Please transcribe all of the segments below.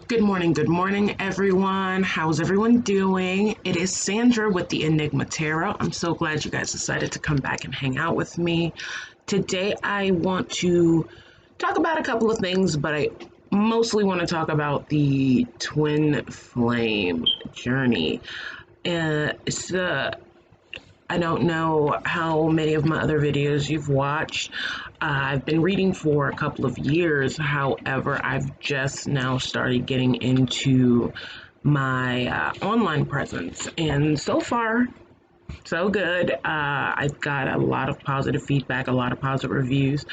Good morning, everyone. How's everyone doing? It is Sandra with the Enigma Tarot. I'm so glad you guys decided to come back and hang out with me. Today, I want to talk about a couple of things, but I mostly want to talk about the twin flame journey. I don't know how many of my other videos you've watched. I've been reading for a couple of years. However, I've just now started getting into my online presence. And so far, so good. I've got a lot of positive feedback, a lot of positive reviews.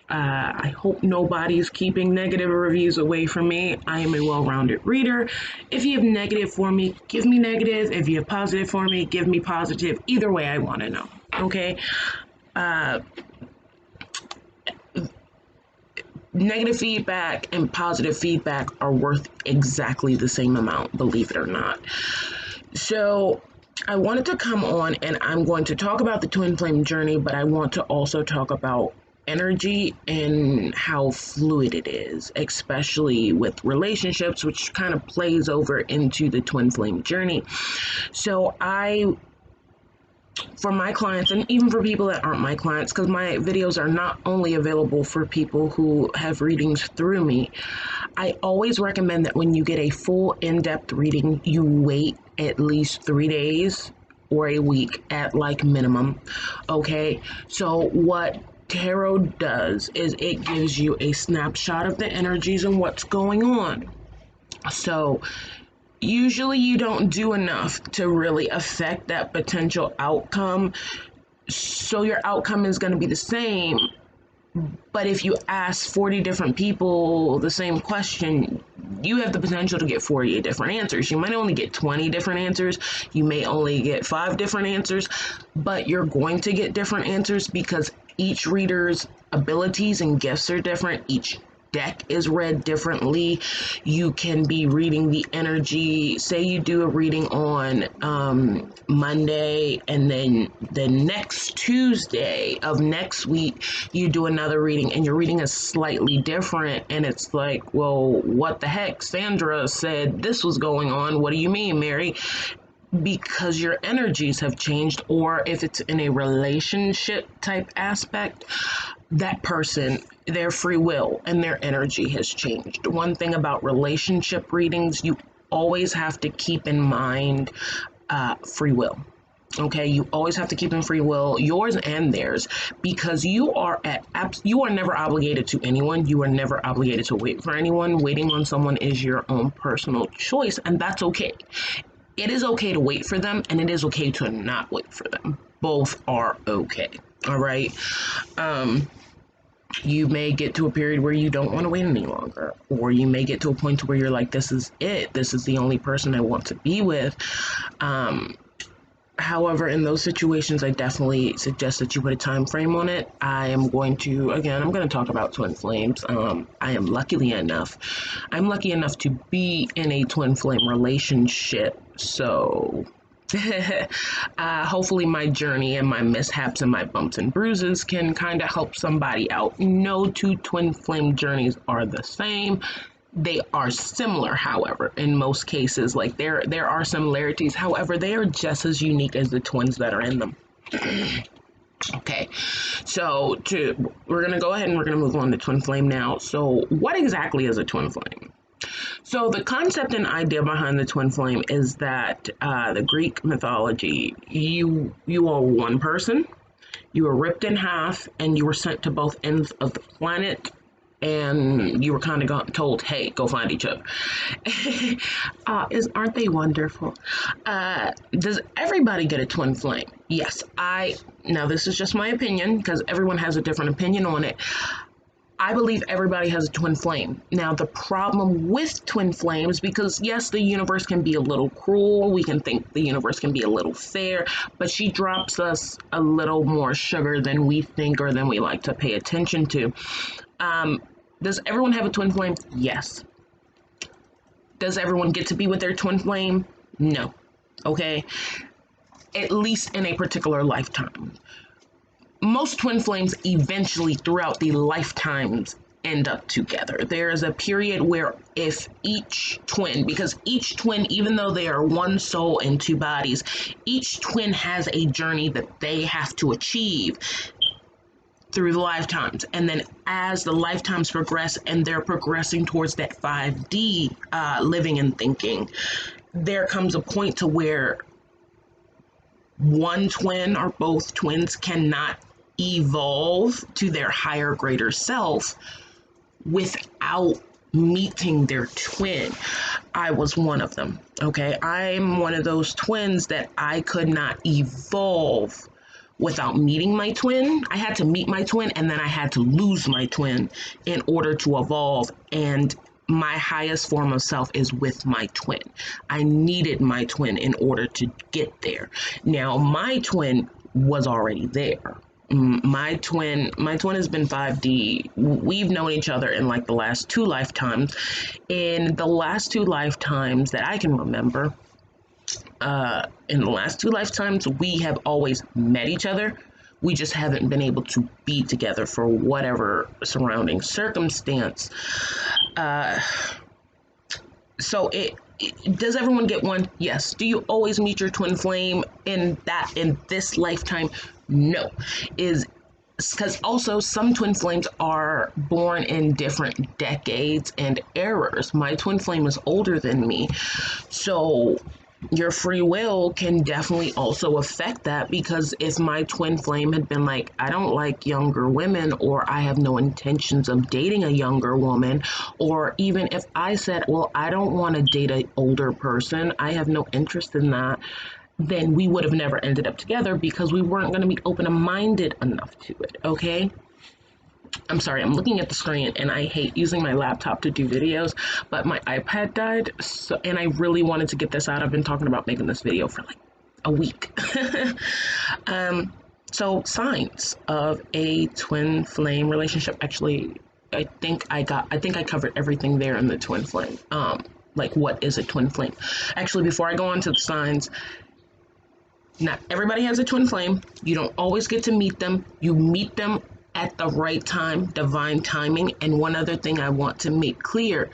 I hope nobody's keeping negative reviews away from me. I am a well-rounded reader. If you have negative for me, give me negative. If you have positive for me, give me positive. Either way, I want to know. Okay? Negative feedback and positive feedback are worth exactly the same amount, believe it or not. So I wanted to come on and I'm going to talk about the twin flame journey, but I want to also talk about energy and how fluid it is, especially with relationships, which kind of plays over into the twin flame journey. So for my clients, and even for people that aren't my clients, because my videos are not only available for people who have readings through me, I always recommend that when you get a full in-depth reading, you wait at least 3 days or a week at like minimum. Okay, so what tarot does is it gives you a snapshot of the energies and what's going on. So usually you don't do enough to really affect that potential outcome. So your outcome is going to be the same. But if you ask 40 different people the same question, you have the potential to get 40 different answers. You might only get 20 different answers. You may only get 5 different answers, but you're going to get different answers because each reader's abilities and gifts are different. Each deck is read differently. You can be reading the energy. Say you do a reading on Monday, and then the next Tuesday of next week you do another reading, and your reading is slightly different, and it's like, well, what the heck? Sandra said this was going on. What do you mean, Mary? Because your energies have changed. Or if it's in a relationship type aspect, that person, their free will and their energy has changed. One thing about relationship readings, you always have to keep in mind free will. Okay, you always have to keep in free will, yours and theirs, because you are never obligated to anyone. You are never obligated to wait for anyone. Waiting on someone is your own personal choice, and that's okay. It is okay to wait for them, and it is okay to not wait for them. Both are okay. All right. You may get to a period where you don't want to wait any longer, or you may get to a point where you're like, this is it. This is the only person I want to be with. However, in those situations, I definitely suggest that you put a time frame on it. I'm going to talk about twin flames. I'm lucky enough to be in a twin flame relationship. So hopefully my journey and my mishaps and my bumps and bruises can kind of help somebody out. No two twin flame journeys are the same. They are similar, however, in most cases. Like there are similarities. However, they are just as unique as the twins that are in them. Okay, so we're going to go ahead and we're going to move on to twin flame now. So what exactly is a twin flame? So the concept and idea behind the twin flame is that the Greek mythology, you are one person, you were ripped in half, and you were sent to both ends of the planet, and you were kind of told, hey, go find each other. Aren't they wonderful? Does everybody get a twin flame? Yes. Now this is just my opinion, because everyone has a different opinion on it. I believe everybody has a twin flame. Now, the problem with twin flames, because yes, the universe can be a little cruel. We can think the universe can be a little fair, but she drops us a little more sugar than we think or than we like to pay attention to. Does everyone have a twin flame? Yes. Does everyone get to be with their twin flame? No. Okay? At least in a particular lifetime. Most twin flames eventually throughout the lifetimes end up together. There is a period where if each twin, because each twin, even though they are one soul in two bodies, each twin has a journey that they have to achieve through the lifetimes. And then as the lifetimes progress and they're progressing towards that 5D living and thinking, there comes a point to where one twin or both twins cannot evolve to their higher, greater self without meeting their twin. I was one of them. Okay. I'm one of those twins that I could not evolve without meeting my twin. I had to meet my twin and then I had to lose my twin in order to evolve. And my highest form of self is with my twin. I needed my twin in order to get there. Now, my twin was already there. My twin has been 5D. We've known each other in like the last 2 lifetimes. In the last 2 lifetimes that I can remember, in the last 2 lifetimes, we have always met each other. We just haven't been able to be together for whatever surrounding circumstance. So does everyone get one? Yes. Do you always meet your twin flame in this lifetime? No. Is because also some twin flames are born in different decades and eras. My twin flame is older than me. So your free will can definitely also affect that, because if my twin flame had been like, I don't like younger women, or I have no intentions of dating a younger woman, or even if I said, well, I don't want to date an older person, I have no interest in that, then we would have never ended up together because we weren't going to be open-minded enough to it, okay? I'm sorry, I'm looking at the screen and I hate using my laptop to do videos, but my iPad died, and I really wanted to get this out. I've been talking about making this video for like a week. So signs of a twin flame relationship. Actually, I think I covered everything there in the twin flame. Like, what is a twin flame? Actually, before I go on to the signs, not everybody has a twin flame. You don't always get to meet them. You meet them at the right time, divine timing. And one other thing I want to make clear,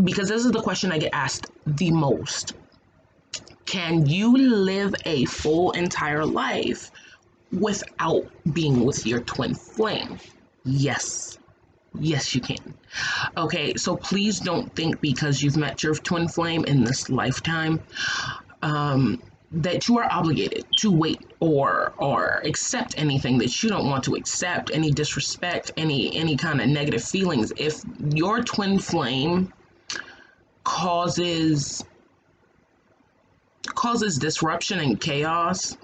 because this is the question I get asked the most. Can you live a full entire life without being with your twin flame? Yes. Yes, you can. Okay, so please don't think because you've met your twin flame in this lifetime, that you are obligated to wait or accept anything that you don't want to accept, any disrespect, any kind of negative feelings. If your twin flame causes disruption and chaos,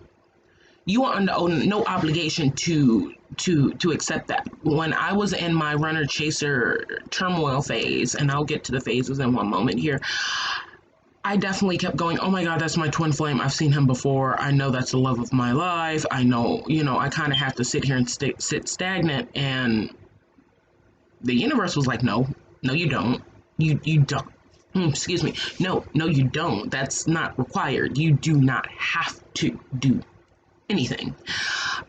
you are under no obligation to accept that. When I was in my runner chaser turmoil phase, and I'll get to the phases in one moment here, I definitely kept going, oh my God, that's my twin flame. I've seen him before. I know that's the love of my life. I know, I kind of have to sit here and sit stagnant. And the universe was like, no, you don't. You don't. Excuse me. No, you don't. That's not required. You do not have to do anything.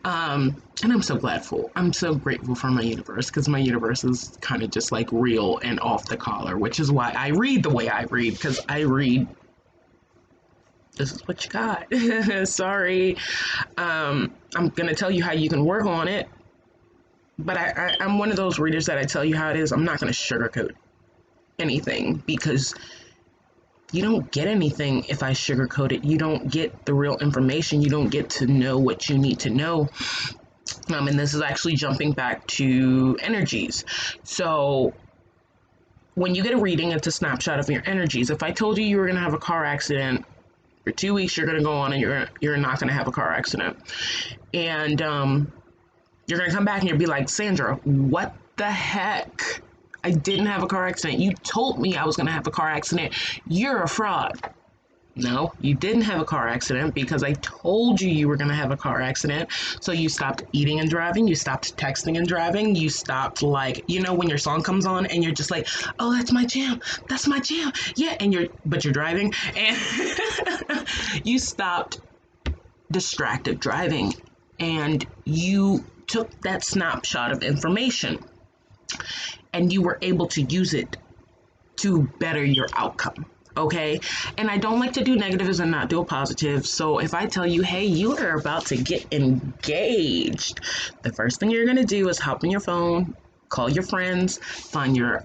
And I'm so grateful for my universe, because my universe is kind of just like real and off the collar, which is why I read the way I read, because I read, this is what you got. Sorry. I'm going to tell you how you can work on it, but I'm one of those readers that I tell you how it is. I'm not going to sugarcoat anything, because you don't get anything if I sugarcoat it. You don't get the real information. You don't get to know what you need to know. And this is actually jumping back to energies. So when you get a reading, it's a snapshot of your energies. If I told you were going to have a car accident for 2 weeks, you're going to go on and you're not going to have a car accident. And you're going to come back and you'll be like, Sandra, what the heck? I didn't have a car accident. You told me I was going to have a car accident. You're a fraud. No, you didn't have a car accident because I told you were going to have a car accident. So you stopped eating and driving. You stopped texting and driving. You stopped, like, when your song comes on and you're just like, oh, that's my jam. That's my jam. Yeah. But you're driving, and you stopped distracted driving, and you took that snapshot of information. and you were able to use it to better your outcome. Okay. And I don't like to do negatives and not do a positive. So if I tell you, hey, you are about to get engaged, the first thing you're going to do is hop on your phone, call your friends, find your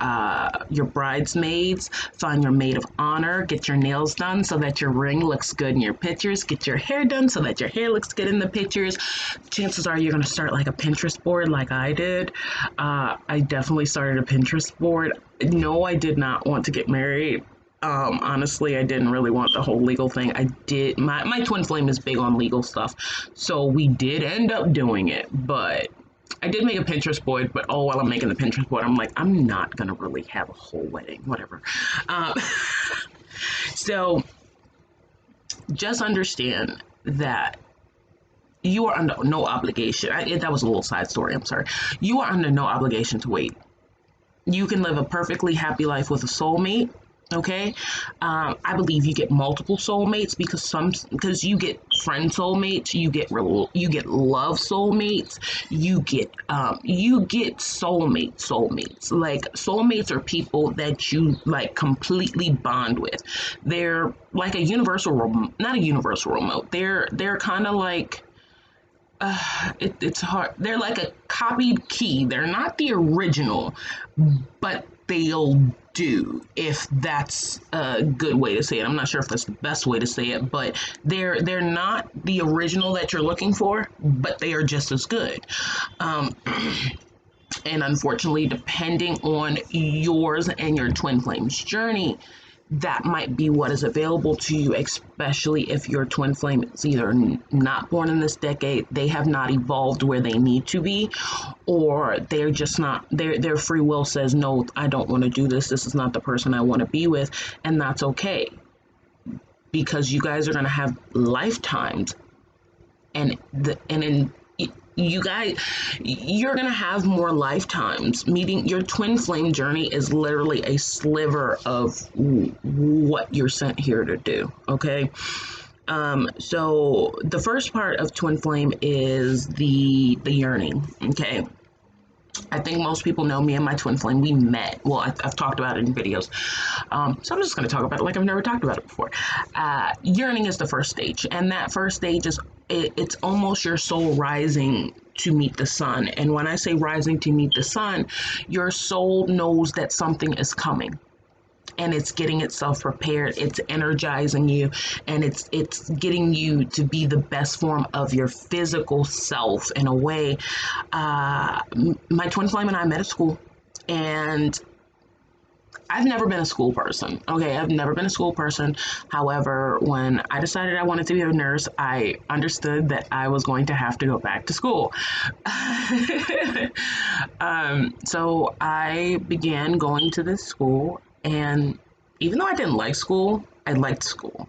bridesmaids, find your maid of honor, get your nails done so that your ring looks good in your pictures, get your hair done so that your hair looks good in the pictures. Chances are you're going to start like a Pinterest board like I did. I definitely started a Pinterest board. No, I did not want to get married. Honestly, I didn't really want the whole legal thing. My twin flame is big on legal stuff, so we did end up doing it, but I did make a Pinterest board. But while I'm making the Pinterest board, I'm like, I'm not gonna really have a whole wedding, whatever. Um, so just understand that you are under no obligation. That was a little side story, I'm sorry. You are under no obligation to wait. You can live a perfectly happy life with a soulmate. Okay. I believe you get multiple soulmates because you get friend soulmates, you get love soulmates, you get soulmates. Like soulmates are people that you like completely bond with. They're like a not a universal remote. They're kind of like it's hard. They're like a copied key. They're not the original, but they'll do, if that's a good way to say it. I'm not sure if that's the best way to say it, but they're not the original that you're looking for, but they are just as good. Um, and unfortunately, depending on yours and your twin flame's journey, that might be what is available to you, especially if your twin flame is either not born in this decade, they have not evolved where they need to be, or they're just not, their free will says, no, I don't want to do this. This is not the person I want to be with. And that's okay, because you guys are going to have lifetimes, and you're gonna have more lifetimes. Meeting your twin flame journey is literally a sliver of what you're sent here to do. Okay. So the first part of twin flame is the yearning. Okay. I think most people know me and my twin flame. We met. Well, I've talked about it in videos. So I'm just going to talk about it like I've never talked about it before. Yearning is the first stage. And that first stage is, it's almost your soul rising to meet the sun. And when I say rising to meet the sun, your soul knows that something is coming. And it's getting itself prepared, it's energizing you, and it's getting you to be the best form of your physical self in a way. My twin flame and I met at school, and I've never been a school person. Okay, I've never been a school person. However, when I decided I wanted to be a nurse, I understood that I was going to have to go back to school. So I began going to this school, and even though I didn't like school, I liked school.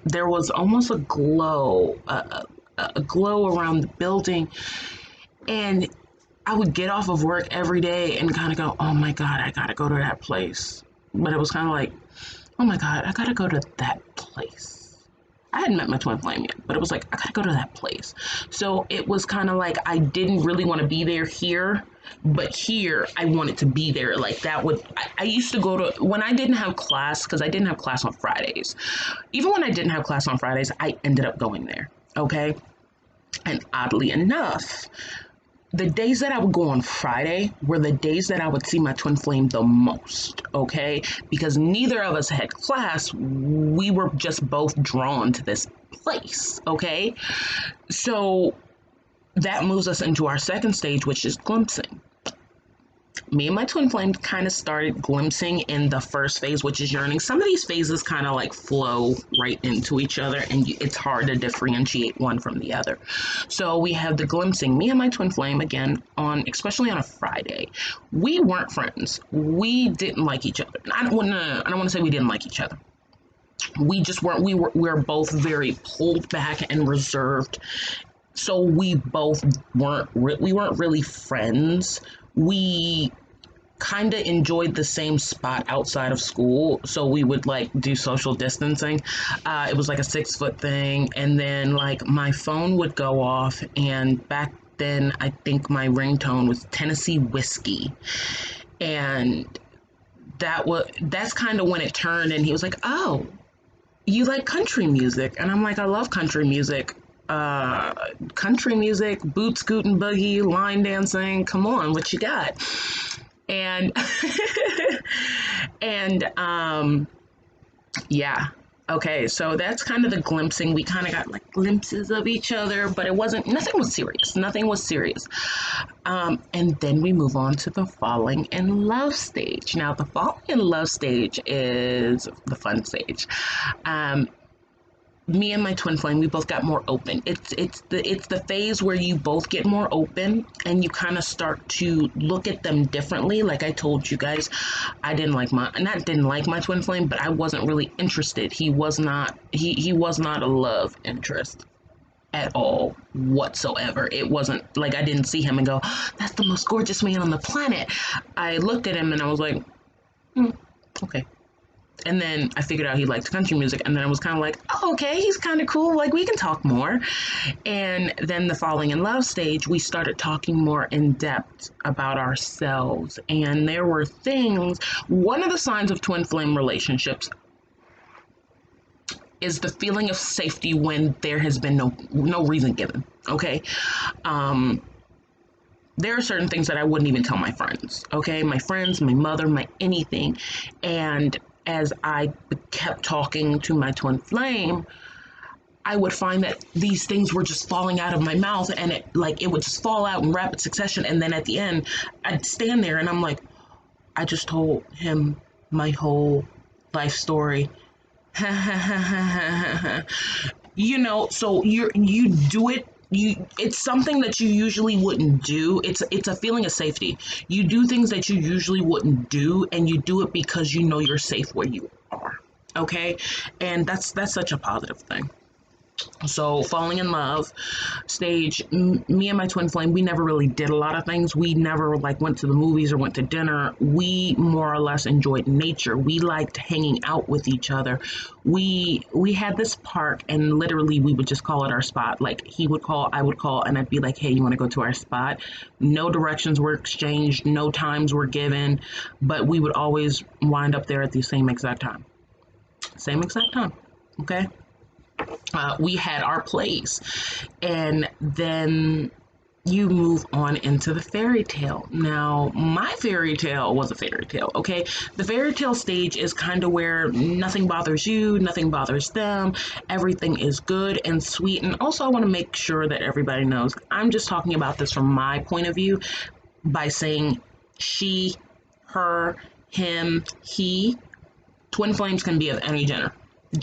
There was almost a glow, a glow around the building, and I would get off of work every day and kind of go, oh my God, I gotta go to that place. But it was kind of like, oh my God, I gotta go to that place. I hadn't met my twin flame yet, but it was like, I gotta go to that place. So it was kind of like, I didn't really want to be there here, but here I wanted to be there. Like that I used to go to, when I didn't have class, because I didn't have class on Fridays. Even when I didn't have class on Fridays, I ended up going there. Okay. And oddly enough, the days that I would go on Friday were the days that I would see my twin flame the most, okay? Because neither of us had class. We were just both drawn to this place, okay? So that moves us into our second stage, which is glimpsing. Me and my twin flame kind of started glimpsing in the first phase, which is yearning. Some of these phases kind of like flow right into each other, and it's hard to differentiate one from the other. So we have the glimpsing. Me and my twin flame, again, especially on a Friday, we weren't friends. We didn't like each other. I don't want to say we didn't like each other. We just weren't. We were both very pulled back and reserved. So we both weren't really friends. We kind of enjoyed the same spot outside of school, so we would like do social distancing. It was like a 6-foot thing, and then like my phone would go off, and back then I think my ringtone was Tennessee Whiskey, And that's kind of when it turned, and he was like, "Oh, you like country music?" And I'm like, "I love country music. Uh, Country music, boot scooting boogie, line dancing. Come on, what you got?" And and yeah. Okay, so that's kind of the glimpsing. We kind of got like glimpses of each other, but it wasn't, nothing was serious. Nothing was serious. And then we move on to the falling in love stage. Now, the falling in love stage is the fun stage. Um, Me and my twin flame, we both got more open. It's the phase where you both get more open and you kind of start to look at them differently. Like I told you guys, I didn't like my not didn't like my twin flame, but I wasn't really interested. He was not a love interest at all whatsoever. It wasn't like I didn't see him and go, "That's the most gorgeous man on the planet." I looked at him and I was like, okay. And then I figured out he liked country music, and then I was kind of like, oh, okay, he's kind of cool. Like, we can talk more. And then the falling in love stage, we started talking more in depth about ourselves. And there were things, one of the signs of twin flame relationships is the feeling of safety when there has been no reason given. Okay. Um, there are certain things that I wouldn't even tell my friends, okay? My friends, my mother, my anything. And as I kept talking to my twin flame, I would find that these things were just falling out of my mouth, and it would just fall out in rapid succession. And then at the end, I'd stand there and I'm like, I just told him my whole life story. So you do it, it's something that you usually wouldn't do. It's a feeling of safety. You do things that you usually wouldn't do, and you do it because you know you're safe where you are. Okay. And that's such a positive thing. So falling in love stage, me and my twin flame, we never really did a lot of things. We never like went to the movies or went to dinner. We more or less enjoyed nature. We liked hanging out with each other. We had this park, and literally we would just call it our spot. Like he would call, I would call, and I'd be like, hey, you want to go to our spot? No directions were exchanged, no times were given, but we would always wind up there at the same exact time. Same exact time. Okay. We had our place, and then you move on into the fairy tale. Now, my fairy tale was a fairy tale, okay? The fairy tale stage is kind of where nothing bothers you, nothing bothers them, everything is good and sweet. And also, I want to make sure that everybody knows I'm just talking about this from my point of view by saying she, her, him, he. Twin flames can be of any gender,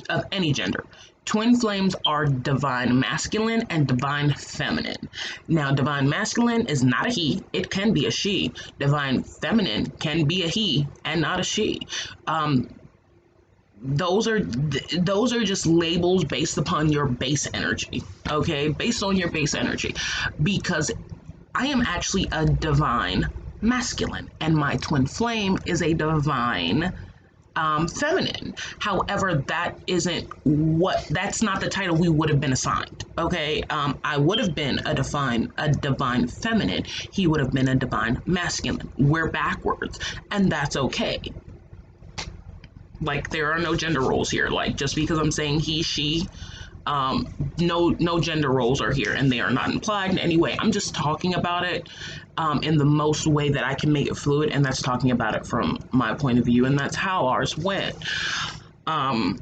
of any gender. Twin flames are divine masculine and divine feminine. Now, divine masculine is not a he, it can be a she. Divine feminine can be a he and not a she. Um, those are just labels based upon your base energy, okay? Based on your base energy. Because I am actually a divine masculine, and my twin flame is a divine feminine. However, that's not the title we would have been assigned. Okay. I would have been a divine feminine. He would have been a divine masculine. We're backwards, and that's okay. Like, there are no gender roles here. Like, just because I'm saying he, she, no gender roles are here, and they are not implied in any way. I'm just talking about it in the most way that I can make it fluid, and that's talking about it from my point of view, and that's how ours went. Um,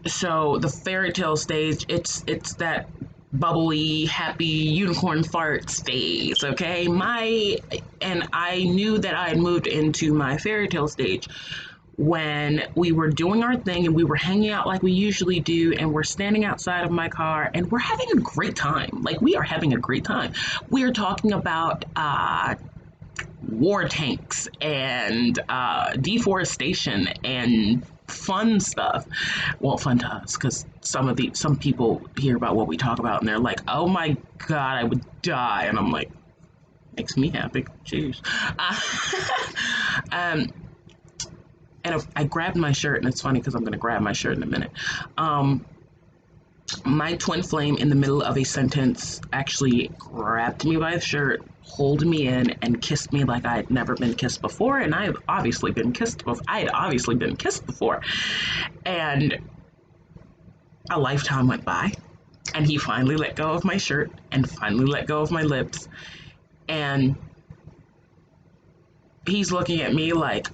so the fairy tale stage, it's that bubbly, happy unicorn farts phase. Okay, and I knew that I had moved into my fairy tale stage when we were doing our thing and we were hanging out like we usually do, and we're standing outside of my car and we're having a great time. Like, we are having a great time. We are talking about war tanks and deforestation and fun stuff. Well, fun to us, because some people hear about what we talk about and they're like, oh my god, I would die. And I'm like, makes me happy. Jeez. um and I grabbed my shirt, and it's funny because I'm going to grab my shirt in a minute. My twin flame in the middle of a sentence actually grabbed me by the shirt, pulled me in, and kissed me like I had never been kissed before. And I had obviously been kissed before. And a lifetime went by, and he finally let go of my shirt and finally let go of my lips. And he's looking at me like,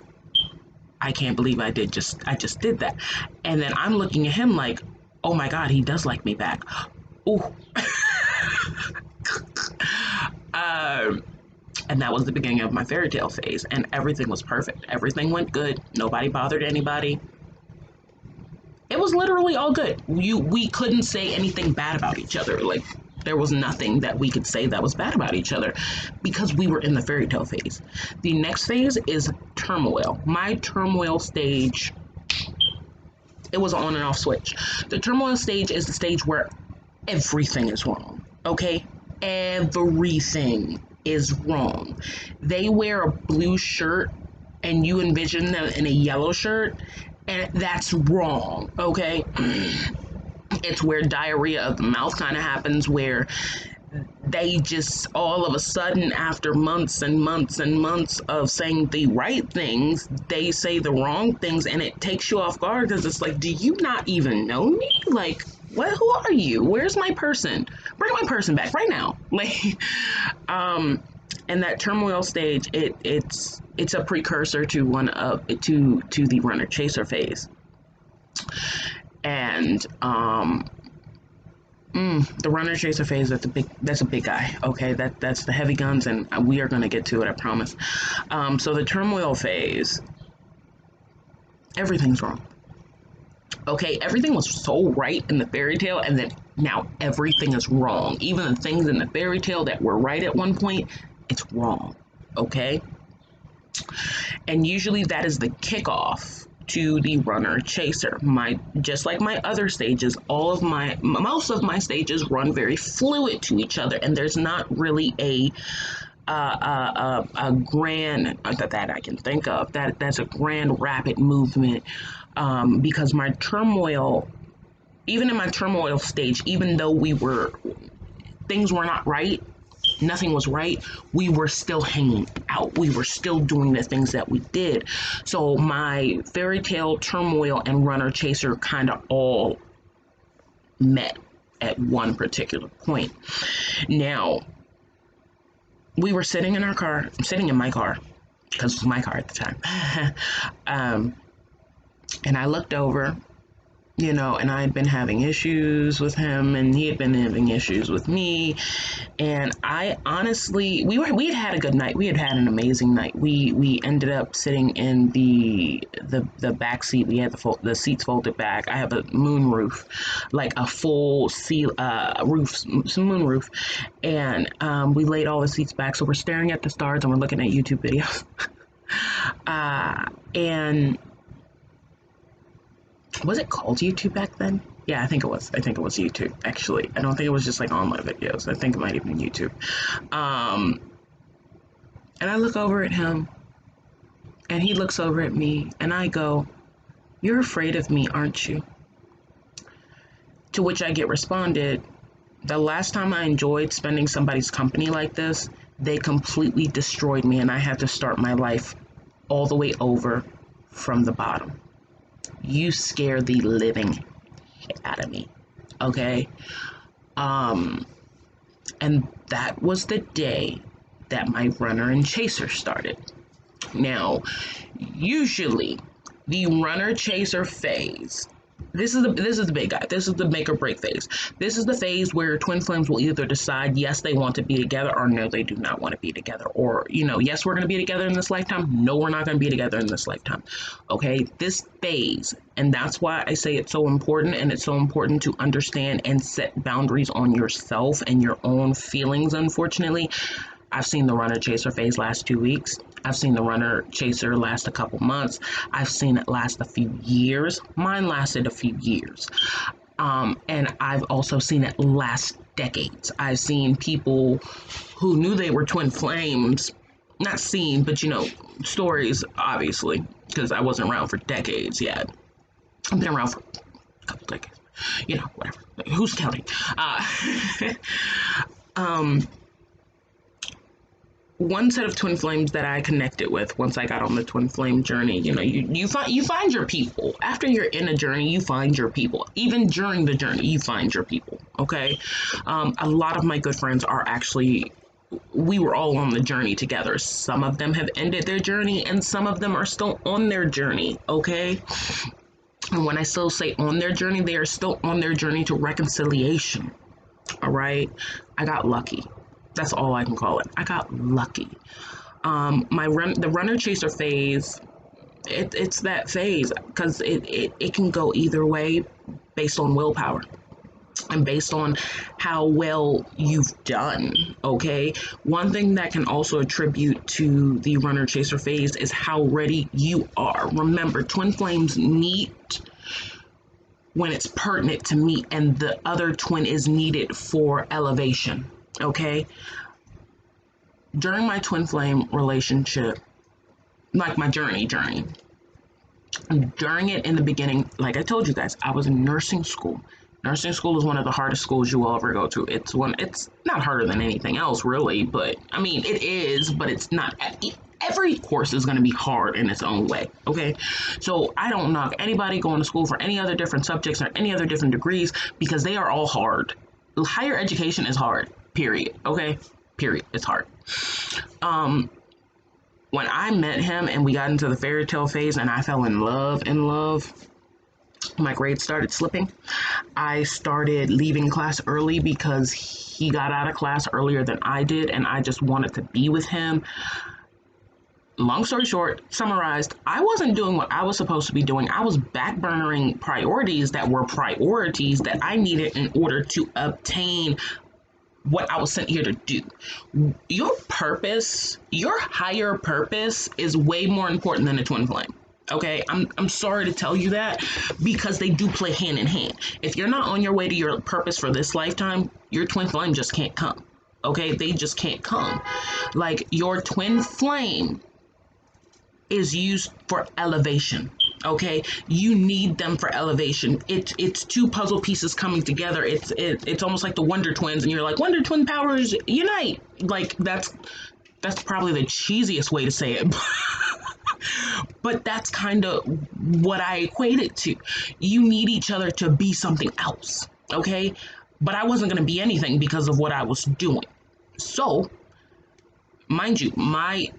I can't believe I just did that. And then I'm looking at him like, oh my God, he does like me back. Ooh. And that was the beginning of my fairy tale phase, and everything was perfect. Everything went good. Nobody bothered anybody. It was literally all good. We couldn't say anything bad about each other. Like, there was nothing that we could say that was bad about each other because we were in the fairy tale phase. The next phase is turmoil. My turmoil stage, it was an on and off switch. The turmoil stage is the stage where everything is wrong, okay? Everything is wrong. They wear a blue shirt and you envision them in a yellow shirt, and that's wrong, okay? It's where diarrhea of the mouth kind of happens, where they just all of a sudden, after months and months and months of saying the right things, they say the wrong things, and it takes you off guard because it's like, do you not even know me? Like, what? Who are you? Where's my person? Bring my person back right now. Like, and that turmoil stage, it's a precursor to the runner chaser phase, and the runner chaser phase, that's a big guy. Okay, that's the heavy guns, and we are going to get to it, I promise. So the turmoil phase, everything's wrong. Okay, everything was so right in the fairy tale, and then now everything is wrong. Even the things in the fairy tale that were right at one point, it's wrong. Okay, and usually that is the kickoff to the runner chaser. Just like my other stages, most of my stages run very fluid to each other, and there's not really a grand that I can think of that's a grand rapid movement, because my turmoil, even in my turmoil stage, even though things were not right, nothing was right, we were still hanging out. We were still doing the things that we did. So my fairy tale, turmoil, and runner chaser kind of all met at one particular point. Now, we were sitting in my car, because it was my car at the time. And I looked over, and I had been having issues with him, and he had been having issues with me. And I honestly, we had had a good night. We had had an amazing night. We ended up sitting in the back seat. We had the seats folded back. I have a moon roof, like a full moon roof, and we laid all the seats back. So we're staring at the stars and we're looking at YouTube videos. And was it called YouTube back then? Yeah, I think it was YouTube, actually. I don't think it was just like online videos. I think it might have been YouTube. And I look over at him, and he looks over at me, and I go, "You're afraid of me, aren't you?" To which I get responded, "The last time I enjoyed spending somebody's company like this, they completely destroyed me, and I had to start my life all the way over from the bottom. You scare the living out of me." Okay? And that was the day that my runner and chaser started. Now, usually the runner chaser phase, this is the big guy. This is the make or break phase. This is the phase where twin flames will either decide yes, they want to be together, or no, they do not want to be together. Or, yes, we're going to be together in this lifetime. No, we're not going to be together in this lifetime. Okay, this phase, and that's why I say it's so important, and it's so important to understand and set boundaries on yourself and your own feelings. Unfortunately, I've seen the runner chaser phase last 2 weeks. I've seen the runner chaser last a couple months. I've seen it last a few years. Mine lasted a few years. And I've also seen it last decades. I've seen people who knew they were twin flames, not seen, but stories, obviously, because I wasn't around for decades yet. I've been around for a couple decades. you know, whatever. Who's counting? Um, one set of twin flames that I connected with once I got on the twin flame journey, you know, you find your people. After you're in a journey, you find your people. Even during the journey, you find your people. Okay. A lot of my good friends are actually, we were all on the journey together. Some of them have ended their journey and some of them are still on their journey. Okay. And when I still say on their journey, they are still on their journey to reconciliation. All right. I got lucky. That's all I can call it. I got lucky. The runner chaser phase, it's that phase because it can go either way based on willpower and based on how well you've done. Okay. One thing that can also attribute to the runner chaser phase is how ready you are. Remember, twin flames meet when it's pertinent to meet and the other twin is needed for elevation. Okay. During my twin flame relationship, like my journey, during it in the beginning, like I told you guys, I was in nursing school. Nursing school is one of the hardest schools you will ever go to. It's not harder than anything else, really, but I mean, it is, but it's not. Every course is going to be hard in its own way, okay? So I don't knock anybody going to school for any other different subjects or any other different degrees because they are all hard. Higher education is hard, period, okay? Period, it's hard. When I met him and we got into the fairy tale phase and I fell in love, my grades started slipping. I started leaving class early because he got out of class earlier than I did and I just wanted to be with him. Long story short, summarized, I wasn't doing what I was supposed to be doing. I was backburnering priorities that were priorities that I needed in order to obtain what I was sent here to do. Your purpose, your higher purpose is way more important than a twin flame. Okay, I'm sorry to tell you that because they do play hand in hand. If you're not on your way to your purpose for this lifetime, your twin flame just can't come. Okay, they just can't come. Like your twin flame is used for elevation. Okay, you need them for elevation. It's two puzzle pieces coming together. It's almost like the Wonder Twins, and you're like, Wonder Twin powers unite. Like that's probably the cheesiest way to say it. But that's kind of what I equate it to. You need each other to be something else. Okay, but I wasn't going to be anything because of what I was doing. So, mind you, my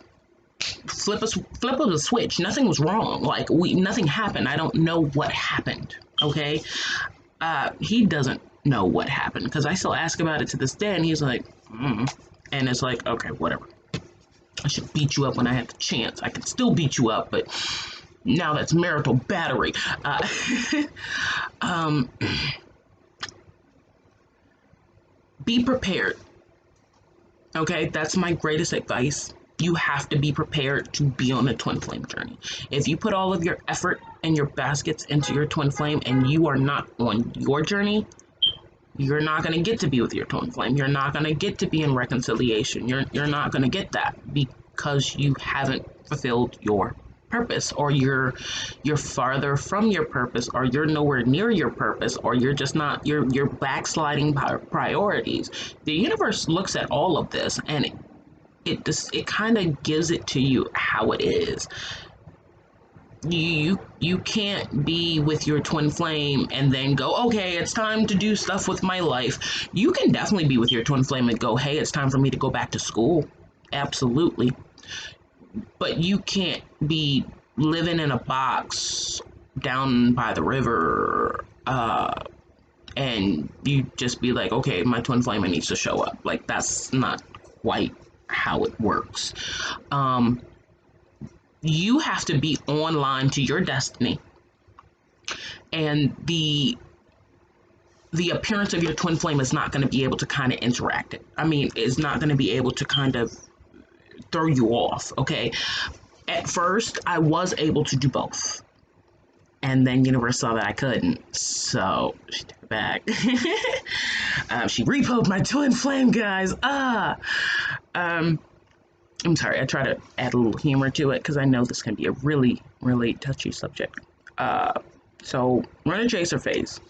flip of the switch. Nothing was wrong. Like nothing happened. I don't know what happened. Okay, he doesn't know what happened because I still ask about it to this day, and he's like, and it's like, okay, whatever. I should beat you up when I had the chance. I could still beat you up, but now that's marital battery. Be prepared. Okay, that's my greatest advice. You have to be prepared to be on a twin flame journey. If you put all of your effort and your baskets into your twin flame and you are not on your journey, you're not going to get to be with your twin flame. You're not going to get to be in reconciliation. You're not going to get that because you haven't fulfilled your purpose, or you're farther from your purpose, or you're nowhere near your purpose, or you're just not, you're backsliding priorities. The universe looks at all of this and it kind of gives it to you how it is. You can't be with your twin flame and then go, okay, it's time to do stuff with my life. You can definitely be with your twin flame and go, hey, it's time for me to go back to school. Absolutely. But you can't be living in a box down by the river and you just be like, okay, my twin flame needs to show up. Like, that's not quite how it works. You have to be online to your destiny, and the appearance of your twin flame is not going to be able to kind of interact it. I mean, it's not going to be able to kind of throw you off. Okay, at first I was able to do both, and then universe saw that I couldn't, so she took it back. She repoed my twin flame, guys. I'm sorry, I try to add a little humor to it because I know this can be a really, really touchy subject. So, runner chaser phase.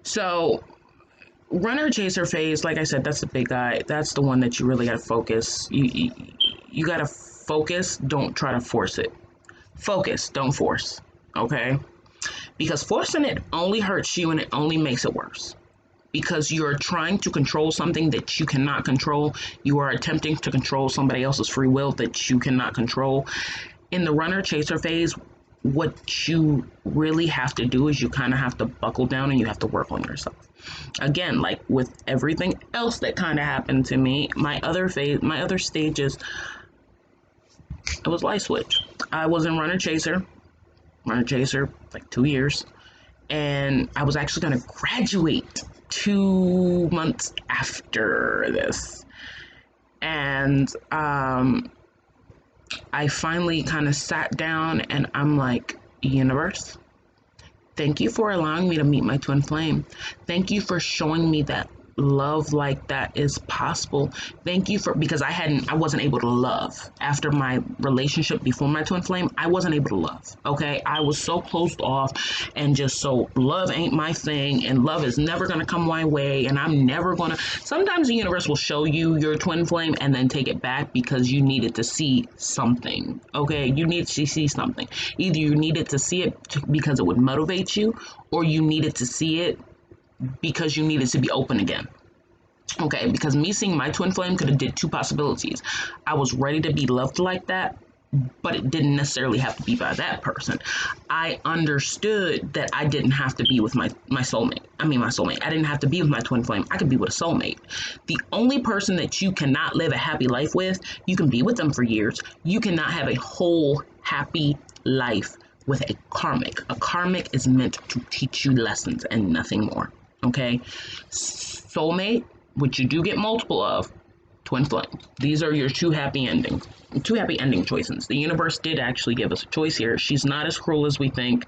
So runner chaser phase, like I said, that's the big guy. That's the one that you really got to focus. You got to focus. Don't try to force it. Focus, don't force. Okay? Because forcing it only hurts you and it only makes it worse. Because you're trying to control something that you cannot control. You are attempting to control somebody else's free will that you cannot control. In the runner chaser phase, what you really have to do is you kind of have to buckle down and you have to work on yourself. Again, like with everything else that kind of happened to me, my other stages, it was light switch. I was in runner chaser like 2 years, and I was actually going to graduate 2 months after this. And I finally kind of sat down and I'm like, universe, thank you for allowing me to meet my twin flame. Thank you for showing me that love like that is possible. Thank you for, because I wasn't able to love after my relationship before my twin flame. I wasn't able to love. Okay. I was so closed off and just so love ain't my thing and love is never going to come my way. And I'm never going to, sometimes the universe will show you your twin flame and then take it back because you needed to see something. Okay. You needed to see something. Either you needed to see it because it would motivate you, or you needed to see it because you needed to be open again. Okay, because me seeing my twin flame could have did two possibilities. I was ready to be loved like that, but it didn't necessarily have to be by that person. I understood that I didn't have to be with my soulmate. My soulmate. I didn't have to be with my twin flame. I could be with a soulmate. The only person that you cannot live a happy life with, you can be with them for years. You cannot have a whole happy life with a karmic. A karmic is meant to teach you lessons and nothing more. Okay? Soulmate, which you do get multiple of, twin flame. These are your two happy endings. Two happy ending choices. The universe did actually give us a choice here. She's not as cruel as we think.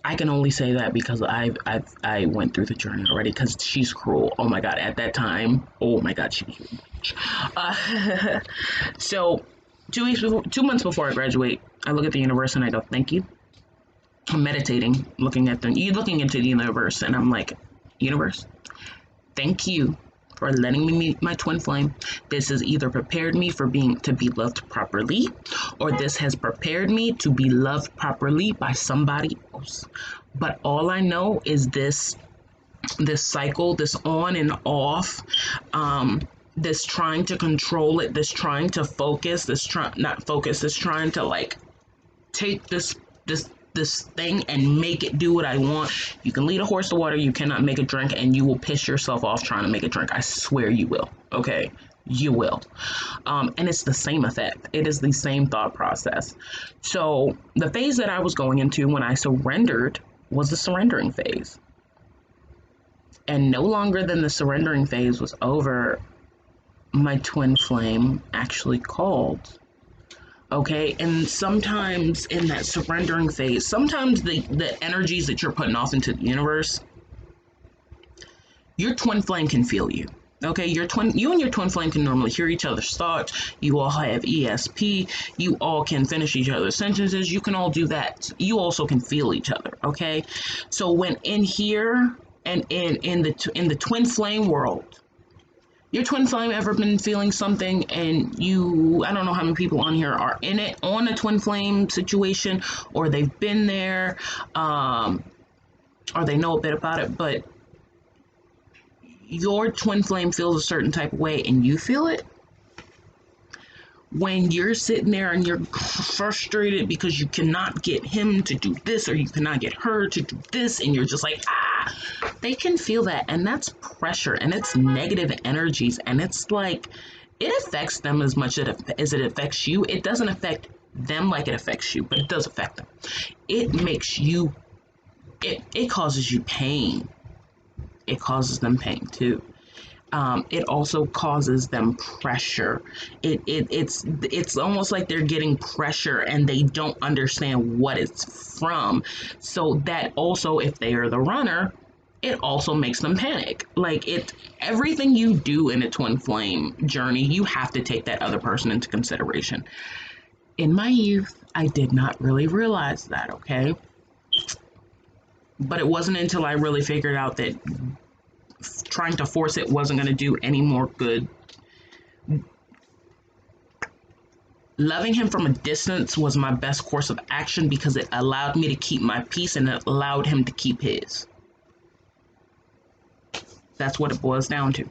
I can only say that because I went through the journey already, because she's cruel. Oh my God, at that time, oh my God, she was huge. So 2 months before I graduate, I look at the universe and I go, thank you. I'm meditating, looking into the universe, and I'm like, universe, thank you for letting me meet my twin flame. This has either prepared me to be loved properly, or this has prepared me to be loved properly by somebody else. But all I know is this cycle, this on and off, this trying to control it, this trying to focus, this trying to like take this thing and make it do what I want. You can lead a horse to water, you cannot make it drink, and you will piss yourself off trying to make it drink. I swear you will. Okay, you will. And it's the same effect. It is the same thought process. So the phase that I was going into when I surrendered was the surrendering phase. And no longer than the surrendering phase was over, my twin flame actually called. Okay, and sometimes in that surrendering phase, sometimes the energies that you're putting off into the universe, your twin flame can feel you. Okay, you and your twin flame can normally hear each other's thoughts. You all have ESP. You all can finish each other's sentences. You can all do that. You also can feel each other. Okay, so when in here and in the twin flame world, your twin flame ever been feeling something, and I don't know how many people on here are in it, on a twin flame situation, or they've been there, or they know a bit about it, but your twin flame feels a certain type of way and you feel it? When you're sitting there and you're frustrated because you cannot get him to do this, or you cannot get her to do this, and you're just like, they can feel that, and that's pressure, and it's negative energies, and it's like, it affects them as much as it affects you. It doesn't affect them like it affects you, but it does affect them. It makes you, it causes you pain. It causes them pain too. It also causes them pressure. It's almost like they're getting pressure and they don't understand what it's from. So that also, if they are the runner, it also makes them panic. Like, everything you do in a twin flame journey, you have to take that other person into consideration. In my youth, I did not really realize that, okay? But it wasn't until I really figured out that trying to force it wasn't going to do any more good. Loving him from a distance was my best course of action because it allowed me to keep my peace and it allowed him to keep his. That's what it boils down to.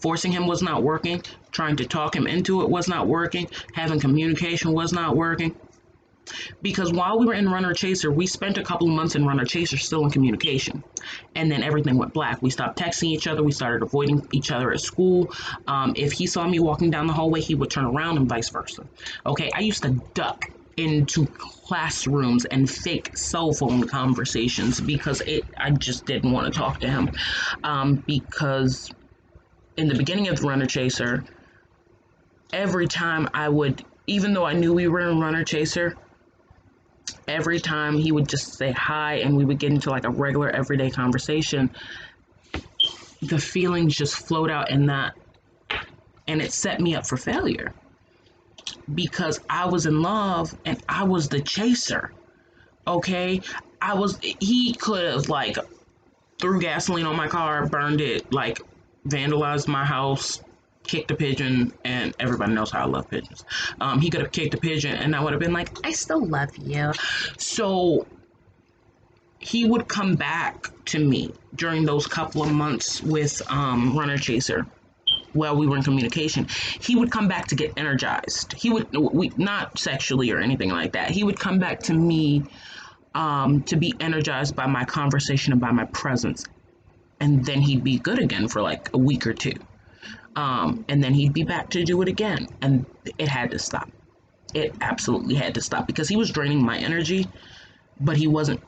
Forcing him was not working. Trying to talk him into it was not working. Having communication was not working. Because while we were in Runner Chaser, we spent a couple of months in Runner Chaser still in communication. And then everything went black. We stopped texting each other. We started avoiding each other at school. If he saw me walking down the hallway, he would turn around and vice versa. Okay, I used to duck into classrooms and fake cell phone conversations because I just didn't want to talk to him. Because in the beginning of Runner Chaser, every time I would, even though I knew we were in Runner Chaser, every time he would just say hi and we would get into like a regular everyday conversation, the feelings just flowed out in that, and it set me up for failure because I was in love and I was the chaser. Okay, he could have like threw gasoline on my car, burned it, like vandalized my house, kicked a pigeon, and everybody knows how I love pigeons. He could have kicked a pigeon and I would have been like, I still love you. So he would come back to me during those couple of months with Runner Chaser while we were in communication. He would come back to get energized. Not sexually or anything like that. He would come back to me to be energized by my conversation and by my presence. And then he'd be good again for like a week or two. And then he'd be back to do it again. And it had to stop. It absolutely had to stop because he was draining my energy, but he wasn't.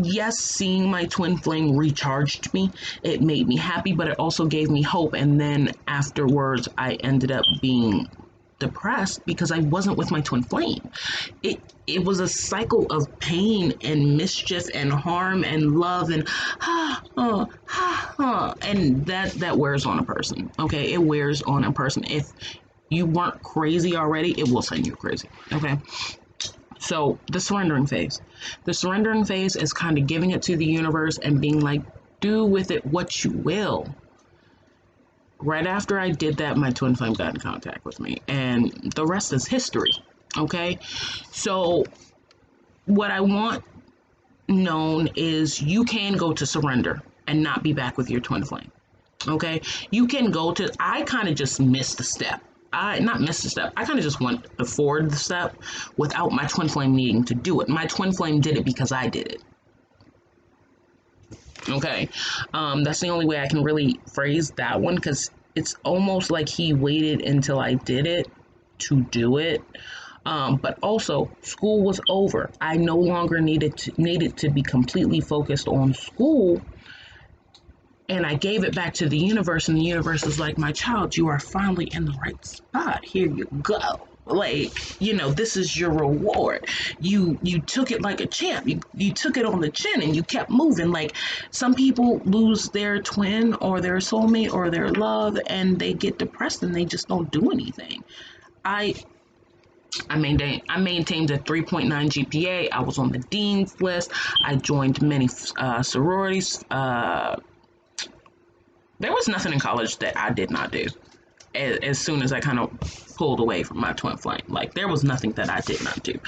Yes, seeing my twin flame recharged me. It made me happy, but it also gave me hope. And then afterwards, I ended up being depressed because I wasn't with my twin flame. It was a cycle of pain and mischief and harm and love and and that wears on a person. Okay, it wears on a person. If you weren't crazy already, it will send you crazy. Okay. So the surrendering phase. The surrendering phase is kind of giving it to the universe and being like, do with it what you will. Right after I did that, my twin flame got in contact with me, and the rest is history. Okay, so what I want known is you can go to surrender and not be back with your twin flame. Okay, you can go to, I kind of just missed a step. I kind of just went forward the step without my twin flame needing to do it. My twin flame did it because I did it. Okay, that's the only way I can really phrase that one because it's almost like he waited until I did it to do it. But also, school was over. I no longer needed to be completely focused on school. And I gave it back to the universe, and the universe is like, my child, you are finally in the right spot. Here you go. Like, this is your reward. You took it like a champ. You took it on the chin and you kept moving. Like, some people lose their twin or their soulmate or their love and they get depressed and they just don't do anything. I maintained a 3.9 GPA. I was on the dean's list. I joined many sororities. There was nothing in college that I did not do as soon as I kind of pulled away from my twin flame. Like, there was nothing that I did not do.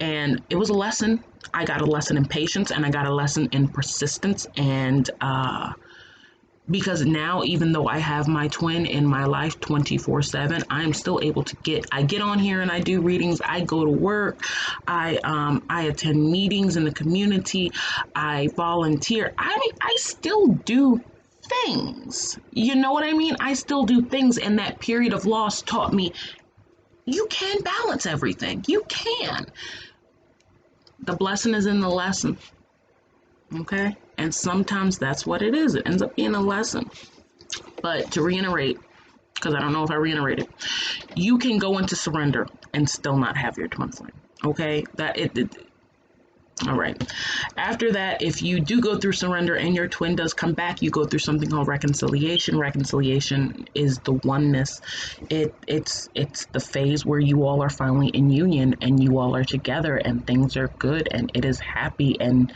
And it was a lesson. I got a lesson in patience and I got a lesson in persistence. And because now, even though I have my twin in my life 24/7, I am still able to I get on here and I do readings. I go to work. I attend meetings in the community. I volunteer. I still do things. You know what I mean? I still do things, and that period of loss taught me you can balance everything. You can. The blessing is in the lesson. Okay? And sometimes that's what it is. It ends up being a lesson. But to reiterate, because I don't know if I reiterated, you can go into surrender and still not have your twin flame. Okay? All right. After that, if you do go through surrender and your twin does come back, you go through something called reconciliation. Reconciliation is the oneness. It's the phase where you all are finally in union and you all are together and things are good and it is happy and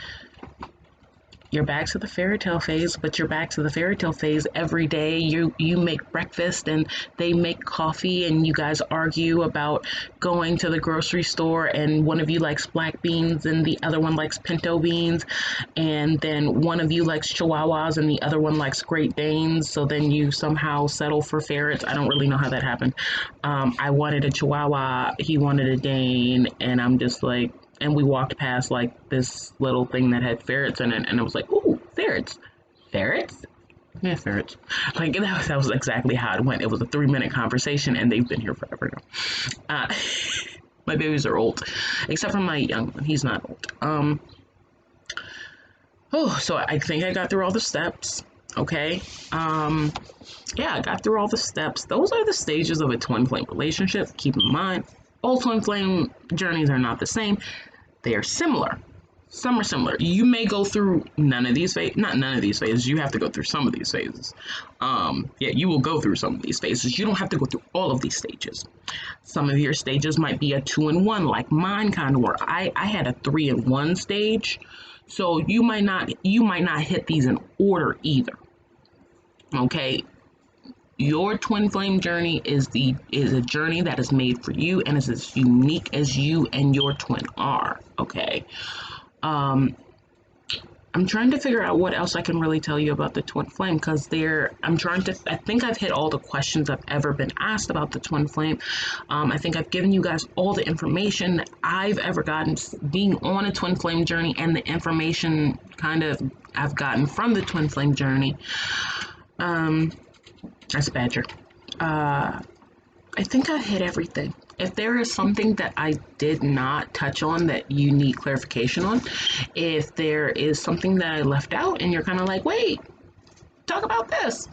you're back to the fairy tale phase, but you're back to the fairy tale phase every day. You make breakfast and they make coffee and you guys argue about going to the grocery store and one of you likes black beans and the other one likes pinto beans and then one of you likes chihuahuas and the other one likes Great Danes. So then you somehow settle for ferrets. I don't really know how that happened. I wanted a chihuahua, he wanted a Dane, and I'm just like, and we walked past like this little thing that had ferrets in it, and I was like, "Ooh, ferrets, ferrets, yeah, ferrets." Like that was exactly how it went. It was a 3-minute conversation, and they've been here forever now. My babies are old, except for my young one. He's not old. Oh, so I think I got through all the steps. Okay. Yeah, I got through all the steps. Those are the stages of a twin flame relationship. Keep in mind, all twin flame journeys are not the same. They are similar. Some are similar. You may go through none of these phases. Not none of these phases. You have to go through some of these phases. Yeah, you will go through some of these phases. You don't have to go through all of these stages. Some of your stages might be a 2-in-1, like mine kind of were. I had a 3-in-1 stage, so you might not hit these in order either. Okay, your twin flame journey is a journey that is made for you and is as unique as you and your twin are. Okay. I'm trying to figure out what else I can really tell you about the twin flame because I think I've hit all the questions I've ever been asked about the twin flame. I think I've given you guys all the information that I've ever gotten being on a twin flame journey and the information I've gotten from the twin flame journey. That's Badger. I think I hit everything. If there is something that I did not touch on that you need clarification on, if there is something that I left out and you're kind of like, wait, talk about this,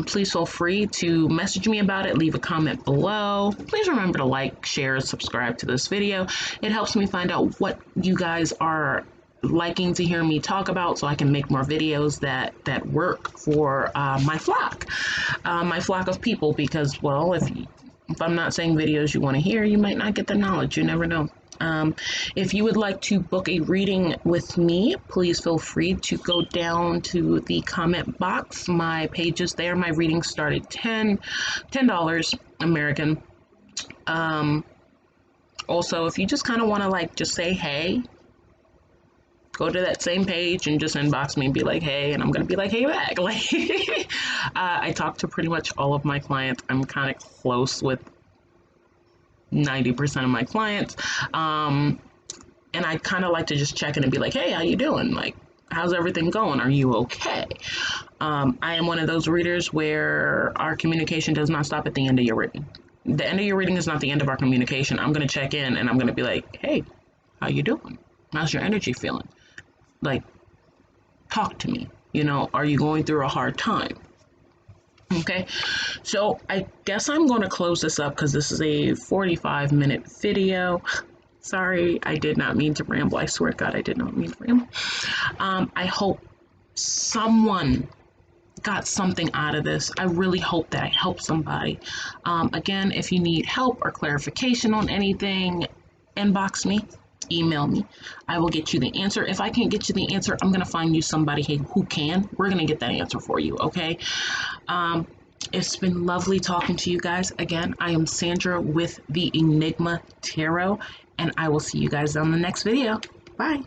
please feel free to message me about it, leave a comment below. Please remember to like, share, subscribe to this video. It helps me find out what you guys are liking to hear me talk about so I can make more videos that work for my flock of people, because, well, if I'm not saying videos you want to hear, you might not get the knowledge. You never know. If you would like to book a reading with me, please feel free to go down to the comment box. My page is there. My readings start at $10 American. Also, if you just kind of want to just say hey, go to that same page and just inbox me and be like, hey, and I'm going to be like, hey back. I talk to pretty much all of my clients. I'm kind of close with 90% of my clients. And I kind of like to just check in and be like, hey, how you doing? How's everything going? Are you okay? I am one of those readers where our communication does not stop at the end of your reading. The end of your reading is not the end of our communication. I'm going to check in and I'm going to be like, hey, how you doing? How's your energy feeling? Talk to me. Are you going through a hard time? Okay, so I guess I'm going to close this up because this is a 45-minute video. Sorry, I did not mean to ramble. I swear to God, I did not mean to ramble. I hope someone got something out of this. I really hope that I helped somebody. Again, if you need help or clarification on anything, inbox me. Email me. I will get you the answer. If I can't get you the answer, I'm going to find you somebody who can. We're going to get that answer for you, okay? It's been lovely talking to you guys. Again, I am Sandra with the Enigma Tarot, and I will see you guys on the next video. Bye.